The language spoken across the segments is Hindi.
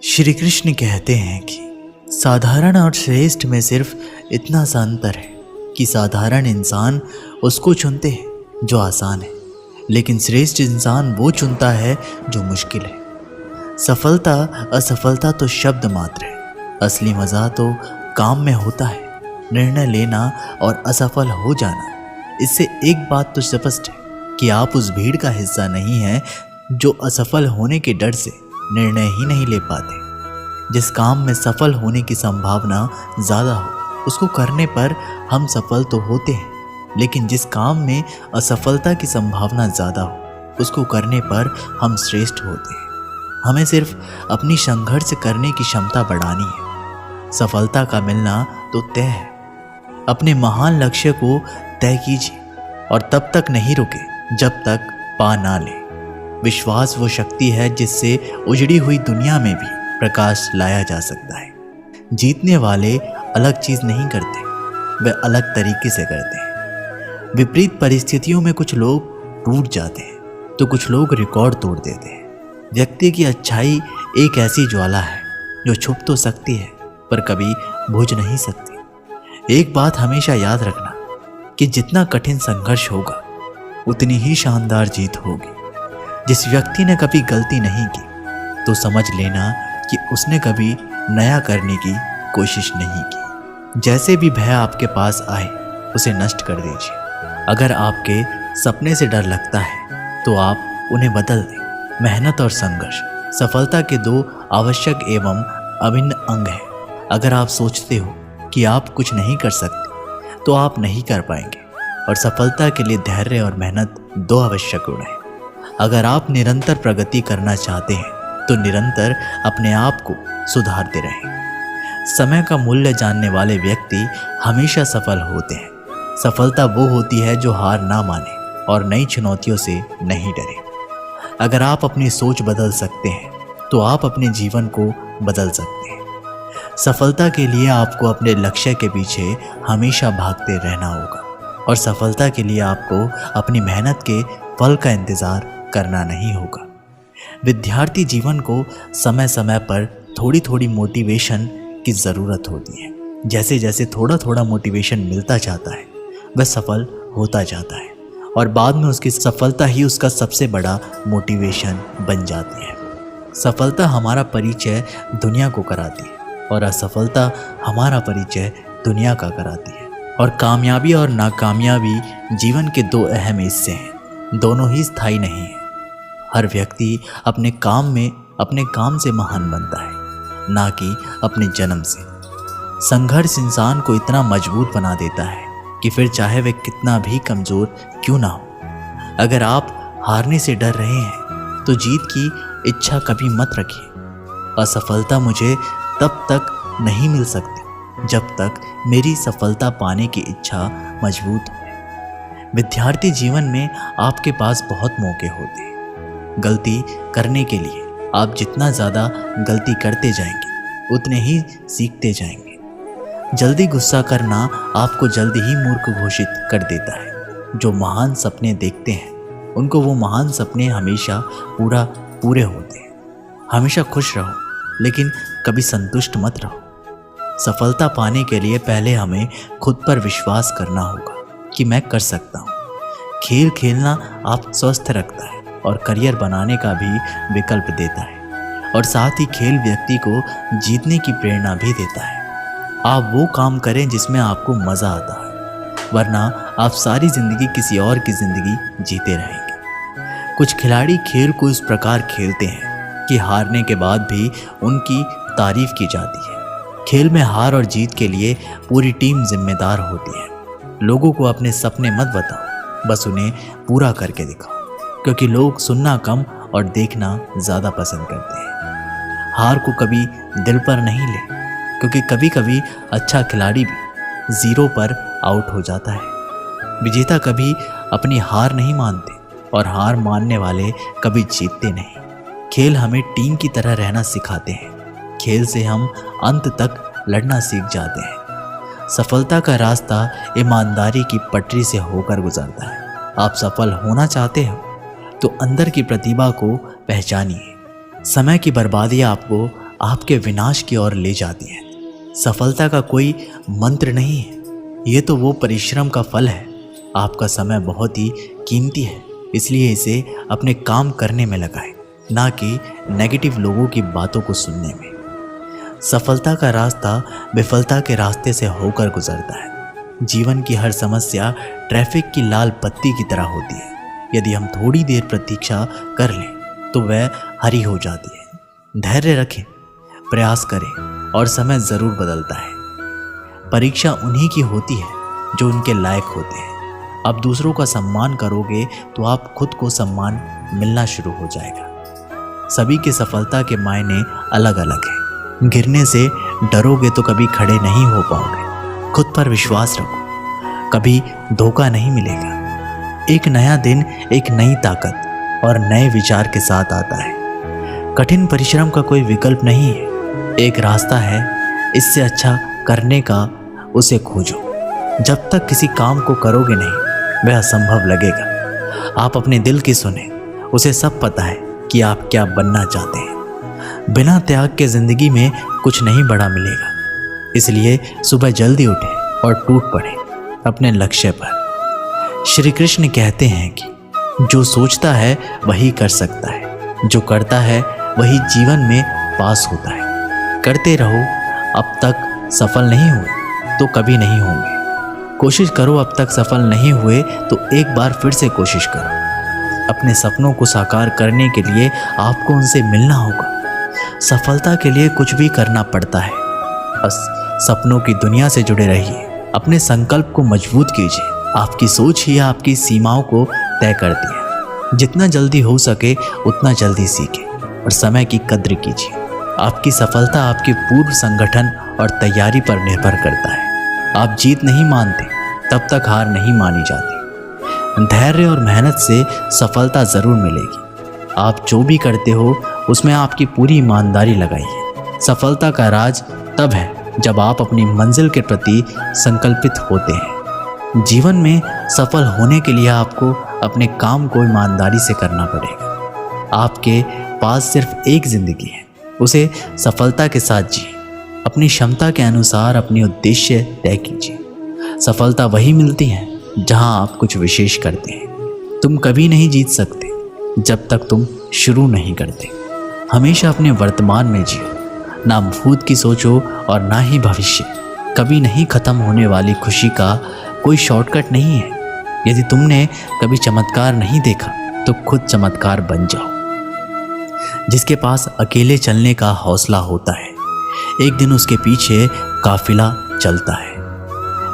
श्री कृष्ण कहते हैं कि साधारण और श्रेष्ठ में सिर्फ इतना सा अंतर है कि साधारण इंसान उसको चुनते हैं जो आसान है, लेकिन श्रेष्ठ इंसान वो चुनता है जो मुश्किल है। सफलता असफलता तो शब्द मात्र है, असली मज़ा तो काम में होता है। निर्णय लेना और असफल हो जाना, इससे एक बात तो स्पष्ट है कि आप उस भीड़ का हिस्सा नहीं हैं जो असफल होने के डर से निर्णय ही नहीं ले पाते। जिस काम में सफल होने की संभावना ज़्यादा हो उसको करने पर हम सफल तो होते हैं, लेकिन जिस काम में असफलता की संभावना ज़्यादा हो उसको करने पर हम श्रेष्ठ होते हैं। हमें सिर्फ अपनी संघर्ष करने की क्षमता बढ़ानी है। सफलता का मिलना तो तय है। अपने महान लक्ष्य को तय कीजिए और तब तक नहीं रुके जब तक पा ना ले। विश्वास वो शक्ति है जिससे उजड़ी हुई दुनिया में भी प्रकाश लाया जा सकता है। जीतने वाले अलग चीज़ नहीं करते, वे अलग तरीके से करते हैं। विपरीत परिस्थितियों में कुछ लोग टूट जाते हैं तो कुछ लोग रिकॉर्ड तोड़ देते हैं। व्यक्ति की अच्छाई एक ऐसी ज्वाला है जो छुप तो सकती है पर कभी बुझ नहीं सकती। एक बात हमेशा याद रखना कि जितना कठिन संघर्ष होगा उतनी ही शानदार जीत होगी। जिस व्यक्ति ने कभी गलती नहीं की तो समझ लेना कि उसने कभी नया करने की कोशिश नहीं की। जैसे भी भय आपके पास आए उसे नष्ट कर दीजिए। अगर आपके सपने से डर लगता है तो आप उन्हें बदल दें। मेहनत और संघर्ष सफलता के दो आवश्यक एवं अभिन्न अंग हैं। अगर आप सोचते हो कि आप कुछ नहीं कर सकते तो आप नहीं कर पाएंगे, और सफलता के लिए धैर्य और मेहनत दो आवश्यक गुण हैं। अगर आप निरंतर प्रगति करना चाहते हैं तो निरंतर अपने आप को सुधारते रहें। समय का मूल्य जानने वाले व्यक्ति हमेशा सफल होते हैं। सफलता वो होती है जो हार ना माने और नई चुनौतियों से नहीं डरे। अगर आप अपनी सोच बदल सकते हैं तो आप अपने जीवन को बदल सकते हैं। सफलता के लिए आपको अपने लक्ष्य के पीछे हमेशा भागते रहना होगा, और सफलता के लिए आपको अपनी मेहनत के फल का इंतज़ार करना नहीं होगा। विद्यार्थी जीवन को समय समय पर थोड़ी थोड़ी मोटिवेशन की ज़रूरत होती है। जैसे जैसे थोड़ा थोड़ा मोटिवेशन मिलता जाता है वह सफल होता जाता है, और बाद में उसकी सफलता ही उसका सबसे बड़ा मोटिवेशन बन जाती है। सफलता हमारा परिचय दुनिया को कराती है और असफलता हमारा परिचय दुनिया का कराती है। और कामयाबी और नाकामयाबी जीवन के दो अहम हिस्से हैं, दोनों ही स्थायी नहीं हैं। हर व्यक्ति अपने काम से महान बनता है, ना कि अपने जन्म से। संघर्ष इंसान को इतना मजबूत बना देता है कि फिर चाहे वह कितना भी कमज़ोर क्यों ना हो। अगर आप हारने से डर रहे हैं तो जीत की इच्छा कभी मत रखिए। असफलता मुझे तब तक नहीं मिल सकती जब तक मेरी सफलता पाने की इच्छा मजबूत है। विद्यार्थी जीवन में आपके पास बहुत मौके होते हैं। गलती करने के लिए आप जितना ज़्यादा गलती करते जाएंगे उतने ही सीखते जाएंगे। जल्दी गुस्सा करना आपको जल्दी ही मूर्ख घोषित कर देता है। जो महान सपने देखते हैं उनको वो महान सपने हमेशा पूरे होते हैं। हमेशा खुश रहो, लेकिन कभी संतुष्ट मत रहो। सफलता पाने के लिए पहले हमें खुद पर विश्वास करना होगा कि मैं कर सकता हूँ। खेल खेलना आप स्वस्थ रखता है और करियर बनाने का भी विकल्प देता है, और साथ ही खेल व्यक्ति को जीतने की प्रेरणा भी देता है। आप वो काम करें जिसमें आपको मज़ा आता है, वरना आप सारी ज़िंदगी किसी और की ज़िंदगी जीते रहेंगे। कुछ खिलाड़ी खेल को इस प्रकार खेलते हैं कि हारने के बाद भी उनकी तारीफ की जाती है। खेल में हार और जीत के लिए पूरी टीम जिम्मेदार होती है। लोगों को अपने सपने मत बताओ, बस उन्हें पूरा करके दिखाओ, क्योंकि लोग सुनना कम और देखना ज़्यादा पसंद करते हैं। हार को कभी दिल पर नहीं ले, क्योंकि कभी कभी अच्छा खिलाड़ी भी ज़ीरो पर आउट हो जाता है। विजेता कभी अपनी हार नहीं मानते और हार मानने वाले कभी जीतते नहीं। खेल हमें टीम की तरह रहना सिखाते हैं। खेल से हम अंत तक लड़ना सीख जाते हैं। सफलता का रास्ता ईमानदारी की पटरी से होकर गुजरता है। आप सफल होना चाहते हो तो अंदर की प्रतिभा को पहचानिए। समय की बर्बादी आपको आपके विनाश की ओर ले जाती है। सफलता का कोई मंत्र नहीं है, ये तो वो परिश्रम का फल है। आपका समय बहुत ही कीमती है, इसलिए इसे अपने काम करने में लगाएं, ना कि नेगेटिव लोगों की बातों को सुनने में। सफलता का रास्ता विफलता के रास्ते से होकर गुजरता है। जीवन की हर समस्या ट्रैफिक की लाल बत्ती की तरह होती है। यदि हम थोड़ी देर प्रतीक्षा कर लें तो वह हरी हो जाती है। धैर्य रखें, प्रयास करें और समय ज़रूर बदलता है। परीक्षा उन्हीं की होती है जो उनके लायक होते हैं। अब दूसरों का सम्मान करोगे तो आप खुद को सम्मान मिलना शुरू हो जाएगा। सभी की सफलता के मायने अलग अलग हैं। गिरने से डरोगे तो कभी खड़े नहीं हो पाओगे। खुद पर विश्वास रखो, कभी धोखा नहीं मिलेगा। एक नया दिन एक नई ताकत और नए विचार के साथ आता है। कठिन परिश्रम का कोई विकल्प नहीं है, एक रास्ता है। इससे अच्छा करने का उसे खोजो। जब तक किसी काम को करोगे नहीं वह असंभव लगेगा। आप अपने दिल की सुने, उसे सब पता है कि आप क्या बनना चाहते हैं। बिना त्याग के जिंदगी में कुछ नहीं बड़ा मिलेगा। इसलिए सुबह जल्दी उठें और टूट पड़े अपने लक्ष्य पर। श्री कृष्ण कहते हैं कि जो सोचता है वही कर सकता है, जो करता है वही जीवन में पास होता है। करते रहो, अब तक सफल नहीं हुए तो कभी नहीं होंगे। कोशिश करो, अब तक सफल नहीं हुए तो एक बार फिर से कोशिश करो। अपने सपनों को साकार करने के लिए आपको उनसे मिलना होगा। सफलता के लिए कुछ भी करना पड़ता है। बस सपनों की दुनिया से जुड़े रहिए, अपने संकल्प को मजबूत कीजिए। आपकी सोच ही आपकी सीमाओं को तय करती है। जितना जल्दी हो सके उतना जल्दी सीखें और समय की कद्र कीजिए। आपकी सफलता आपके पूर्व संगठन और तैयारी पर निर्भर करता है। आप जीत नहीं मानते तब तक हार नहीं मानी जाती। धैर्य और मेहनत से सफलता जरूर मिलेगी। आप जो भी करते हो उसमें आपकी पूरी ईमानदारी लगाइए। सफलता का राज तब है जब आप अपनी मंजिल के प्रति संकल्पित होते हैं। जीवन में सफल होने के लिए आपको अपने काम को ईमानदारी से करना पड़ेगा। आपके पास सिर्फ एक जिंदगी है, उसे सफलता के साथ जिए। अपनी क्षमता के अनुसार अपने उद्देश्य तय कीजिए। सफलता वही मिलती है जहां आप कुछ विशेष करते हैं। तुम कभी नहीं जीत सकते जब तक तुम शुरू नहीं करते। हमेशा अपने वर्तमान में जियो, ना भूत की सोचो और ना ही भविष्य। कभी नहीं खत्म होने वाली खुशी का कोई शॉर्टकट नहीं है। यदि तुमने कभी चमत्कार नहीं देखा तो खुद चमत्कार बन जाओ। जिसके पास अकेले चलने का हौसला होता है, एक दिन उसके पीछे काफिला चलता है।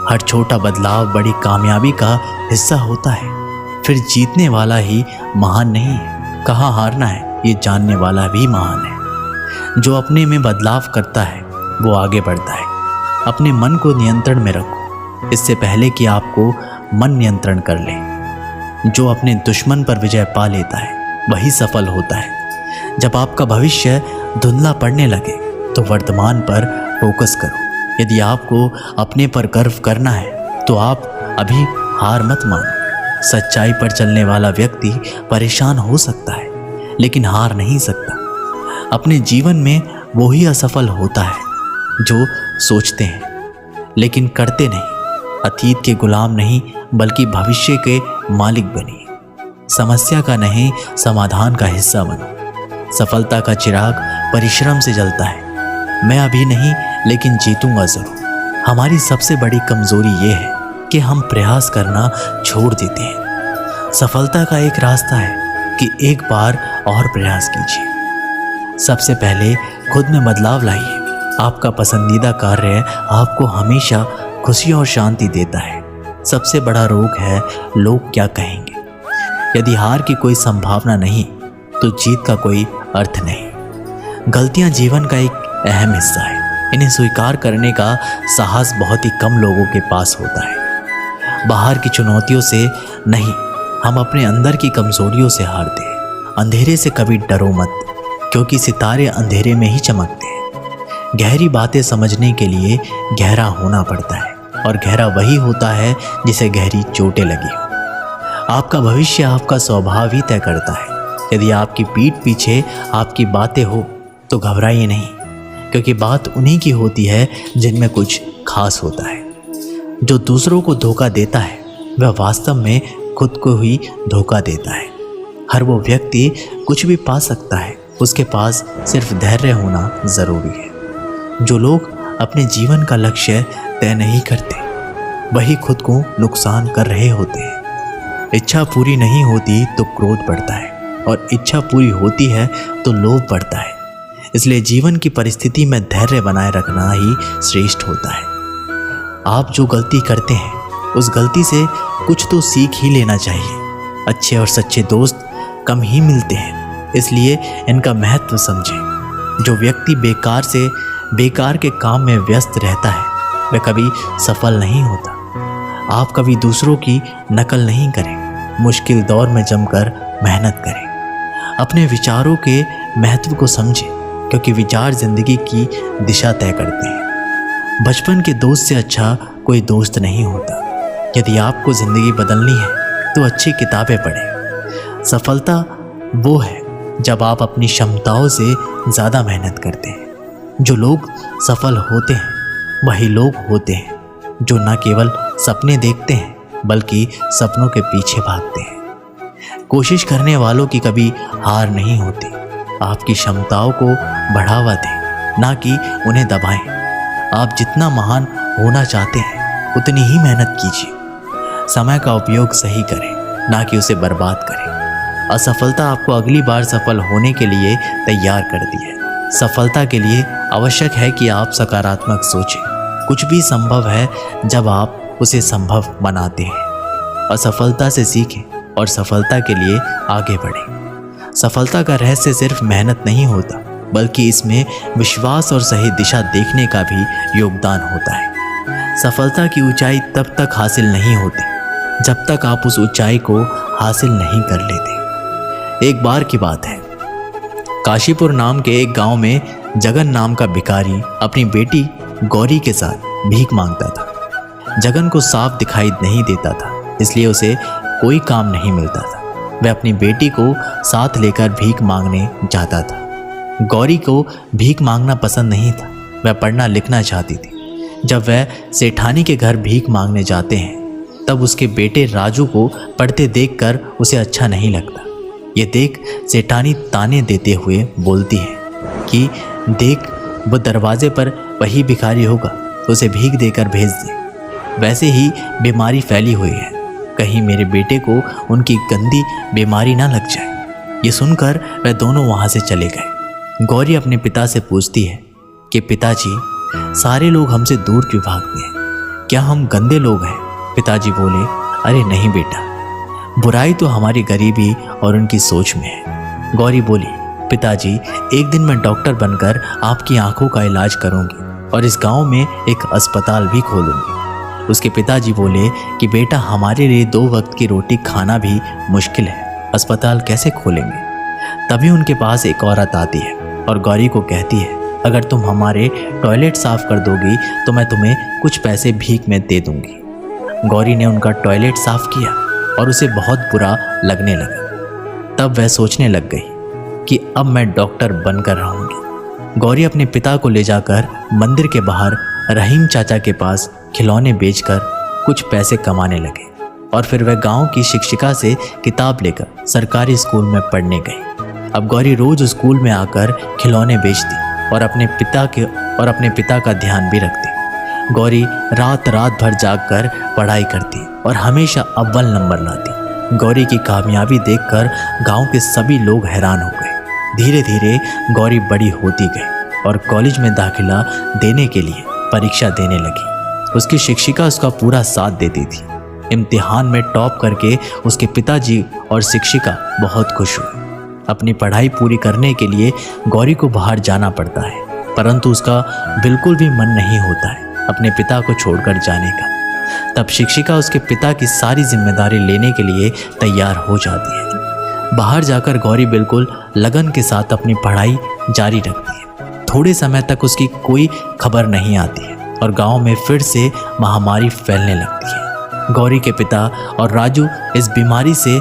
हर छोटा बदलाव बड़ी कामयाबी का हिस्सा होता है। फिर जीतने वाला ही महान नहीं है, कहाँ हारना है ये जानने वाला भी महान है। जो अपने में बदलाव करता है वो आगे बढ़ता है। अपने मन को नियंत्रण में रखो, इससे पहले कि आपको मन नियंत्रण कर ले। जो अपने दुश्मन पर विजय पा लेता है वही सफल होता है। जब आपका भविष्य धुंधला पड़ने लगे तो वर्तमान पर फोकस करो। यदि आपको अपने पर गर्व करना है तो आप अभी हार मत मानो। सच्चाई पर चलने वाला व्यक्ति परेशान हो सकता है लेकिन हार नहीं सकता। अपने जीवन में वो ही असफल होता है जो सोचते हैं लेकिन करते नहीं। अतीत के गुलाम नहीं बल्कि भविष्य के मालिक बनिए। समस्या का नहीं समाधान का हिस्सा बनो। सफलता का चिराग परिश्रम से जलता है। मैं अभी नहीं लेकिन जीतूंगा जरूर। हमारी सबसे बड़ी कमजोरी ये है कि हम प्रयास करना छोड़ देते हैं। सफलता का एक रास्ता है कि एक बार और प्रयास कीजिए। सबसे पहले खुद में बदलाव लाइए। आपका पसंदीदा कार्य आपको हमेशा खुशी और शांति देता है। सबसे बड़ा रोग है लोग क्या कहेंगे। यदि हार की कोई संभावना नहीं तो जीत का कोई अर्थ नहीं। गलतियां जीवन का एक अहम हिस्सा है। इन्हें स्वीकार करने का साहस बहुत ही कम लोगों के पास होता है। बाहर की चुनौतियों से नहीं, हम अपने अंदर की कमजोरियों से हारते हैं। अंधेरे से कभी डरो मत, क्योंकि सितारे अंधेरे में ही चमकते हैं। गहरी बातें समझने के लिए गहरा होना पड़ता है और गहरा वही होता है जिसे गहरी चोटें लगी हो। आपका भविष्य आपका स्वभाव ही तय करता है। यदि आपकी पीठ पीछे आपकी बातें हो तो घबराइए नहीं, क्योंकि बात उन्हीं की होती है जिनमें कुछ खास होता है। जो दूसरों को धोखा देता है वह वास्तव में खुद को ही धोखा देता है। हर वो व्यक्ति कुछ भी पा सकता है, उसके पास सिर्फ धैर्य होना ज़रूरी है। जो लोग अपने जीवन का लक्ष्य तय नहीं करते वही खुद को नुकसान कर रहे होते हैं। इच्छा पूरी नहीं होती तो क्रोध बढ़ता है, और इच्छा पूरी होती है तो लोभ बढ़ता है। इसलिए जीवन की परिस्थिति में धैर्य बनाए रखना ही श्रेष्ठ होता है। आप जो गलती करते हैं उस गलती से कुछ तो सीख ही लेना चाहिए। अच्छे और सच्चे दोस्त कम ही मिलते हैं, इसलिए इनका महत्व समझें। जो व्यक्ति बेकार के काम में व्यस्त रहता है वह कभी सफल नहीं होता। आप कभी दूसरों की नकल नहीं करें, मुश्किल दौर में जमकर मेहनत करें। अपने विचारों के महत्व को समझें, क्योंकि विचार जिंदगी की दिशा तय करते हैं। बचपन के दोस्त से अच्छा कोई दोस्त नहीं होता। यदि आपको ज़िंदगी बदलनी है तो अच्छी किताबें पढ़ें। सफलता वो है जब आप अपनी क्षमताओं से ज़्यादा मेहनत करते हैं। जो लोग सफल होते हैं वही लोग होते हैं जो न केवल सपने देखते हैं बल्कि सपनों के पीछे भागते हैं। कोशिश करने वालों की कभी हार नहीं होती। आपकी क्षमताओं को बढ़ावा दें, ना कि उन्हें दबाएं। आप जितना महान होना चाहते हैं उतनी ही मेहनत कीजिए। समय का उपयोग सही करें, ना कि उसे बर्बाद करें। असफलता आपको अगली बार सफल होने के लिए तैयार करती है। सफलता के लिए आवश्यक है कि आप सकारात्मक सोचें। कुछ भी संभव है जब आप उसे संभव बनाते हैं। असफलता से सीखें और सफलता के लिए आगे बढ़ें। सफलता का रहस्य सिर्फ मेहनत नहीं होता, बल्कि इसमें विश्वास और सही दिशा देखने का भी योगदान होता है। सफलता की ऊंचाई तब तक हासिल नहीं होती जब तक आप उस ऊंचाई को हासिल नहीं कर लेते। एक बार की बात है, काशीपुर नाम के एक गांव में जगन नाम का भिखारी अपनी बेटी गौरी के साथ भीख मांगता था। जगन को साफ दिखाई नहीं देता था, इसलिए उसे कोई काम नहीं मिलता था। वह अपनी बेटी को साथ लेकर भीख मांगने जाता था। गौरी को भीख मांगना पसंद नहीं था, वह पढ़ना लिखना चाहती थी। जब वह सेठानी के घर भीख मांगने जाते हैं तब उसके बेटे राजू को पढ़ते देखकर उसे अच्छा नहीं लगता। ये देख सेठानी ताने देते हुए बोलती है कि देख, वो दरवाजे पर वही भिखारी होगा, उसे भीख देकर भेज दे। वैसे ही बीमारी फैली हुई है, कहीं मेरे बेटे को उनकी गंदी बीमारी ना लग जाए। ये सुनकर वह दोनों वहाँ से चले गए। गौरी अपने पिता से पूछती है कि पिताजी, सारे लोग हमसे दूर क्यों भागते हैं? क्या हम गंदे लोग हैं? पिताजी बोले, अरे नहीं बेटा, बुराई तो हमारी गरीबी और उनकी सोच में है। गौरी बोली, पिताजी, एक दिन मैं डॉक्टर बनकर आपकी आंखों का इलाज करूंगी और इस गांव में एक अस्पताल भी खोलूंगी। उसके पिताजी बोले कि बेटा, हमारे लिए 2 वक्त की रोटी खाना भी मुश्किल है, अस्पताल कैसे खोलेंगे? तभी उनके पास एक औरत आती है और गौरी को कहती है, अगर तुम हमारे टॉयलेट साफ कर दोगी तो मैं तुम्हें कुछ पैसे भीख में दे दूंगी। गौरी ने उनका टॉयलेट साफ किया और उसे बहुत बुरा लगने लगा। तब वह सोचने लग गई कि अब मैं डॉक्टर बनकर रहूंगी। गौरी अपने पिता को ले जाकर मंदिर के बाहर रहीम चाचा के पास खिलौने बेचकर कुछ पैसे कमाने लगे और फिर वह गांव की शिक्षिका से किताब लेकर सरकारी स्कूल में पढ़ने गई। अब गौरी रोज स्कूल में आकर खिलौने बेचती और अपने पिता का ध्यान भी रखती। गौरी रात भर जागकर पढ़ाई करती और हमेशा अव्वल नंबर लाती। गौरी की कामयाबी देखकर गांव के सभी लोग हैरान हो गए। धीरे धीरे गौरी बड़ी होती गई और कॉलेज में दाखिला देने के लिए परीक्षा देने लगी। उसकी शिक्षिका उसका पूरा साथ देती थी। इम्तिहान में टॉप करके उसके पिताजी और शिक्षिका बहुत खुश हुए। अपनी पढ़ाई पूरी करने के लिए गौरी को बाहर जाना पड़ता है, परंतु उसका बिल्कुल भी मन नहीं होता है अपने पिता को छोड़कर जाने का। तब शिक्षिका उसके पिता की सारी जिम्मेदारी लेने के लिए तैयार हो जाती है। बाहर जाकर गौरी बिल्कुल लगन के साथ अपनी पढ़ाई जारी रखती है। थोड़े समय तक उसकी कोई खबर नहीं आती है और गांव में फिर से महामारी फैलने लगती है। गौरी के पिता और राजू इस बीमारी से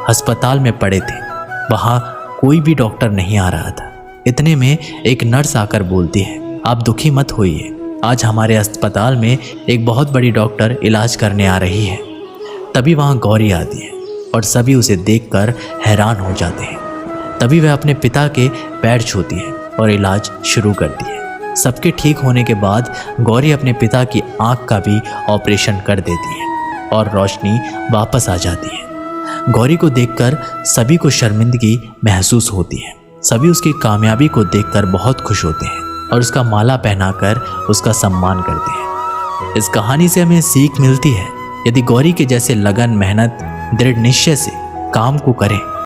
अस्पताल में पड़े थे। वहाँ कोई भी डॉक्टर नहीं आ रहा था। इतने में एक नर्स आकर बोलती है आप दुखी मत होइए, आज हमारे अस्पताल में एक बहुत बड़ी डॉक्टर इलाज करने आ रही है। तभी वहाँ गौरी आती है और सभी उसे देखकर हैरान हो जाते हैं। तभी वह अपने पिता के पैर छूती है और इलाज शुरू करती है। सबके ठीक होने के बाद गौरी अपने पिता की आंख का भी ऑपरेशन कर देती है और रोशनी वापस आ जाती है। गौरी को देखकर सभी को शर्मिंदगी महसूस होती है। सभी उसकी कामयाबी को देखकर बहुत खुश होते हैं और उसका माला पहनाकर उसका सम्मान करते हैं। इस कहानी से हमें सीख मिलती है, यदि गौरी के जैसे लगन, मेहनत, दृढ़ निश्चय से काम को करें